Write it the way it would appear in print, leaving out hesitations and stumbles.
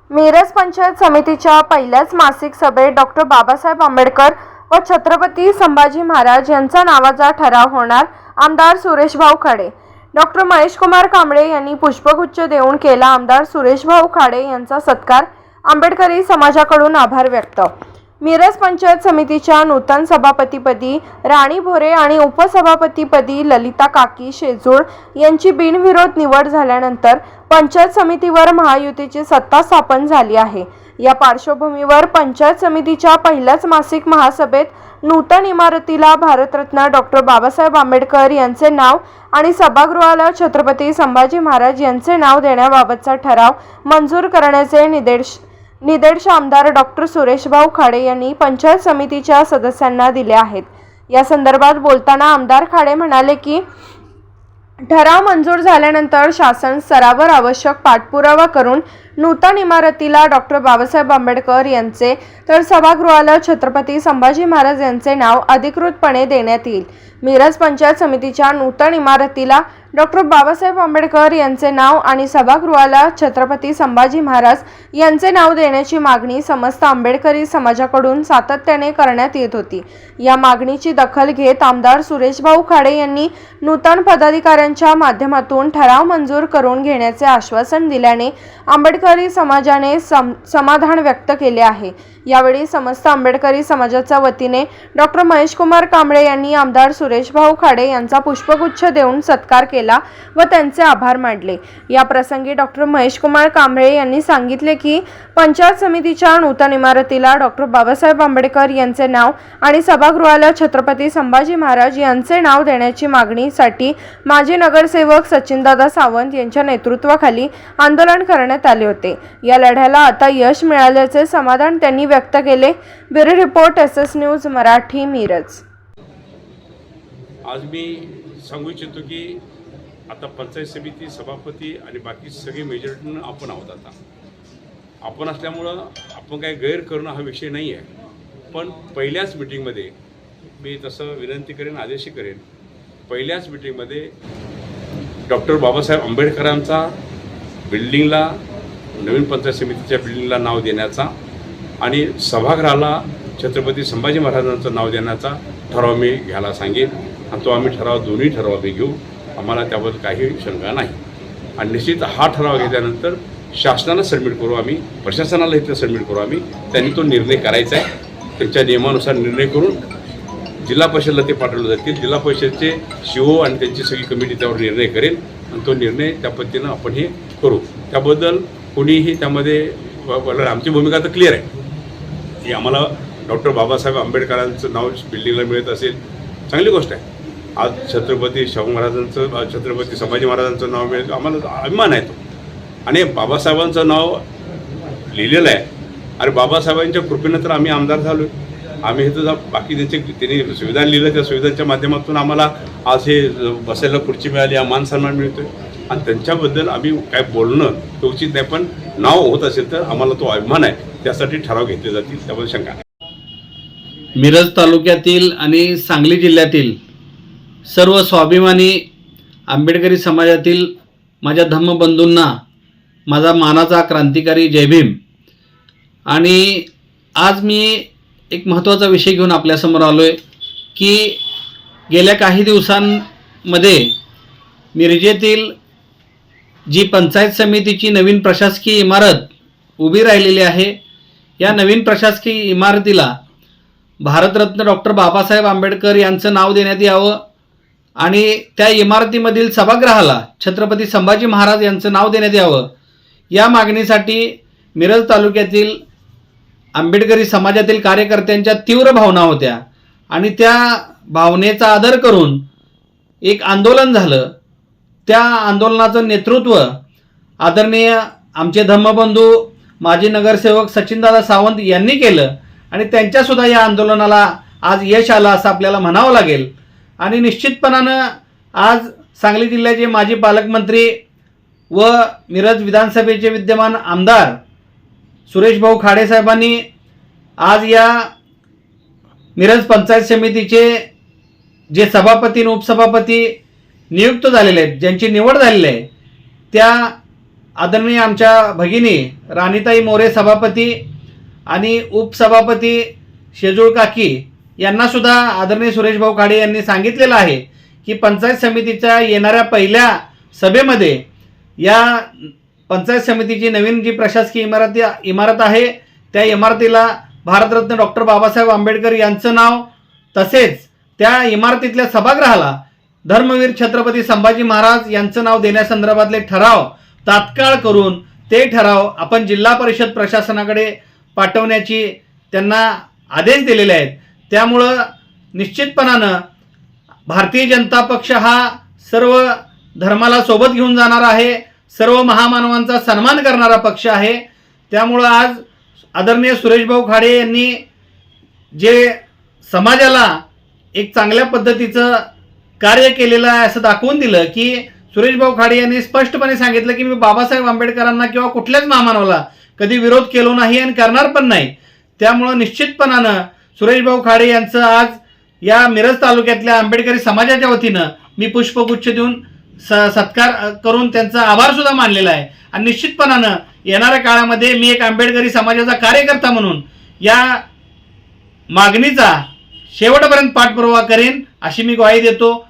मिरज पंचायत समितीच्या पहिल्याच मासिक सभेत डॉक्टर बाबासाहेब आंबेडकर व छत्रपती संभाजी महाराज यांचा नावाचा ठराव होणार. आमदार सुरेशभाऊ खाडे. डॉक्टर महेशकुमार कांबळे यांनी पुष्पगुच्छ देऊन केला आमदार सुरेशभाऊ खाडे यांचा सत्कार. आंबेडकरी समाजाकडून आभार व्यक्त. मिरज पंचायत समितीच्या नूतन सभापतीपदी राणी भोरे आणि उपसभापतीपदी ललिता काकी शेजूळ यांची बिनविरोध निवड झाल्यानंतर पंचायत समितीवर महायुतीची सत्ता स्थापन झाली आहे. या पार्श्वभूमीवर पंचायत समितीच्या पहिल्याच मासिक महासभेत नूतन इमारतीला भारतरत्न डॉक्टर बाबासाहेब आंबेडकर यांचे नाव आणि सभागृहाला छत्रपती संभाजी महाराज यांचे नाव देण्याबाबतचा ठराव मंजूर करण्याचे निर्देश आमदार डॉक्टर सुरेशभाऊ खाडे यांनी पंचायत समितीच्या सदस्यांना दिले आहेत. या संदर्भात बोलताना आमदार खाडे म्हणाले की ठराव मंजूर झाल्यानंतर शासन स्तरावर आवश्यक पाठपुरावा करून नूतन इमारतीला डॉक्टर बाबासाहेब आंबेडकर यांचे तर सभागृहाला छत्रपती संभाजी महाराज यांचे नाव अधिकृतपणे देण्यात येईल. मिरज पंचायत समितीच्या नूतन इमारतीला डॉक्टर बाबासाहेब आंबेडकर यांचे नाव आणि सभागृहाला छत्रपती संभाजी महाराज यांचे नाव देण्याची मागणी समस्त आंबेडकरी समाजाकडून सातत्याने करण्यात येत होती. या मागणीची दखल घेत आमदार सुरेशभाऊ खाडे यांनी नूतन पदाधिकाऱ्यांच्या माध्यमातून ठराव मंजूर करून घेण्याचे आश्वासन दिल्याने आंबेडकरी समाजाने समाधान व्यक्त केले आहे. यावेळी समस्त आंबेडकरी समाजाच्या वतीने डॉक्टर महेशकुमार कांबळे यांनी आमदार सुरेशभाऊ खाडे यांचा पुष्पगुच्छ देऊन सत्कार केला व त्यांचे आभार मानले. या प्रसंगी डॉक्टर महेशकुमार कांबळे यांनी सांगितले की पंचायत समितीच्या नूतन इमारतीला डॉक्टर बाबासाहेब आंबेडकर यांचे नाव आणि सभागृहाला छत्रपती संभाजी महाराज यांचे नाव देण्याची मागणीसाठी माजी नगरसेवक सचिनदादा सावंत यांच्या नेतृत्वाखाली आंदोलन करण्यात आले होते. या लढ्याला आता यश मिळाल्याचे समाधान त्यांनी व्यक्त केले. Bureau report SS news Marathi Miraj. आज मी सांगू इच्छितो की आता पंचायत समिती सभापती आणि बाकी सगळे मेजॉरिटीनं आपण आहोत. आता आपण असल्यामुळं आपण काही गैर करणं हा विषय नाही आहे. पण पहिल्याच मिटिंगमध्ये मी तसं विनंती करेन, आदेश करेन, पहिल्याच मिटिंगमध्ये डॉक्टर बाबासाहेब आंबेडकरांचा बिल्डिंगला, नवीन पंचायत समितीच्या बिल्डिंगला नाव देण्याचा आणि सभागृहाला छत्रपती संभाजी महाराजांचं नाव देण्याचा ठराव मी घ्यायला सांगेन. आणि तो आम्ही दोन्ही ठराव आम्ही घेऊ. आम्हाला त्याबद्दल काही शंका नाही. आणि निश्चित हा ठराव घेतल्यानंतर शासनाला सबमिट करू, आम्ही प्रशासनाला इथं सबमिट करू. आम्ही त्यांनी तो निर्णय करायचा आहे. त्यांच्या नियमानुसार निर्णय करून जिल्हा परिषदेला ते पाठवले जातील. जिल्हा परिषदेचे CO आणि त्यांची सगळी कमिटी त्यावर निर्णय करेल आणि तो निर्णय त्या पद्धतीनं आपण हे करू. त्याबद्दल कोणीही त्यामध्ये आमची भूमिका तर क्लिअर आहे की आम्हाला डॉक्टर बाबासाहेब आंबेडकरांचं नाव बिल्डिंगला मिळत असेल, चांगली गोष्ट आहे. आज छत्रपती शाहू महाराजांचं, छत्रपती संभाजी महाराजांचं नाव मिळेल, आम्हाला अभिमान आहे तो. आणि बाबासाहेबांचं नाव लिहिलेलं आहे. आणि बाबासाहेबांच्या कृपेनं तर आम्ही आमदार झालो. आम्ही इथं बाकी त्यांनी संविधान लिहिलं, त्या संविधानाच्या माध्यमातून आम्हाला आज हे बसायला खुर्ची मिळाली, हा मान सन्मान मिळतो आहे. आणि त्यांच्याबद्दल आम्ही काय बोलणं तो उचित नाही. पण नाव होत असेल तर आम्हाला तो अभिमान आहे. त्यासाठी ठराव घेतले जातील, त्याबद्दल शंका नाही. मिरज तालुक्यातील आणि सांगली जिल्ह्यातील सर्व स्वाभिमानी आंबेडकरी समाजातील माझ्या धम्मबंधूंना माझा मानाचा क्रांतिकारी जय भीम. आणि आज मी एक महत्त्वाचा विषय घेऊन आपल्यासमोर आलो आहे की गेल्या काही दिवसांमध्ये मिरजेतील जी पंचायत समितीची नवीन प्रशासकीय इमारत उभी राहिलेली आहे, या नवीन प्रशासकीय इमारतीला भारतरत्न डॉक्टर बाबासाहेब आंबेडकर यांचं नाव देण्यात यावं आणि त्या इमारतीमधील सभागृहाला छत्रपती संभाजी महाराज यांचं नाव देण्यात यावं, या मागणीसाठी मिरज तालुक्यातील आंबेडकरी समाजातील कार्यकर्त्यांच्या तीव्र भावना होत्या. आणि त्या भावनेचा आदर करून एक आंदोलन झालं. त्या आंदोलनाचं नेतृत्व आदरणीय आमचे धम्मबंधू माजी नगरसेवक सचिनदादा सावंत यांनी केलं. आणि त्यांच्यासुद्धा या आंदोलनाला आज यश आलं असं आपल्याला म्हणावं लागेल. आणि निश्चितपणानं आज सांगली जिल्ह्याचे माजी पालकमंत्री व मिरज विधानसभेचे विद्यमान आमदार सुरेशभाऊ खाडे साहेबांनी आज या मिरज पंचायत समितीचे जे सभापती व उपसभापती नियुक्त झालेले आहेत, ज्यांची निवड झालेली आहे, त्या आदरणीय आमच्या भगिनी राणीताई मोरे सभापती आणि उपसभापती शेजूळ काकी यांना सुद्धा आदरणीय सुरेश भाऊ खाडे यांनी सांगितलेलं आहे की पंचायत समितीच्या येणाऱ्या पहिल्या सभेमध्ये या पंचायत समितीची नवीन जी प्रशासकीय इमारत आहे त्या इमारतीला भारतरत्न डॉक्टर बाबासाहेब आंबेडकर यांचं नाव तसेच त्या इमारतीतल्या सभागृहाला धर्मवीर छत्रपती संभाजी महाराज यांचं नाव देण्यासंदर्भातले ठराव तात्काळ करून ते ठराव आपण जिल्हा परिषद प्रशासनाकडे पाठवण्याची त्यांना आदेश दिलेले आहेत. त्यामुळं निश्चितपणानं भारतीय जनता पक्ष हा सर्व धर्माला सोबत घेऊन जाणारा आहे, सर्व महामानवांचा सन्मान करणारा पक्ष आहे. त्यामुळं आज आदरणीय सुरेश भाऊ खाडे यांनी जे समाजाला एक चांगल्या पद्धतीचं कार्य केलेलं आहे असं दाखवून दिलं की सुरेश भाऊ खाडे यांनी स्पष्टपणे सांगितलं की मी बाबासाहेब आंबेडकरांना किंवा कुठल्याच महामानवाला कधी विरोध केलो नाही आणि करणार पण नाही. त्यामुळं निश्चितपणानं सुरेश भाऊ खाडे यांचं आज या मिरज तालुक्यातल्या आंबेडकरी समाजाच्या वतीनं मी पुष्पगुच्छ देऊन सत्कार करून त्यांचा आभार सुद्धा मानलेला आहे. आणि निश्चितपणानं येणाऱ्या काळामध्ये मी एक आंबेडकरी समाजाचा कार्यकर्ता म्हणून या मागणीचा शेवटपर्यंत पाठपुरावा करेन अशी मी ग्वाही देतो.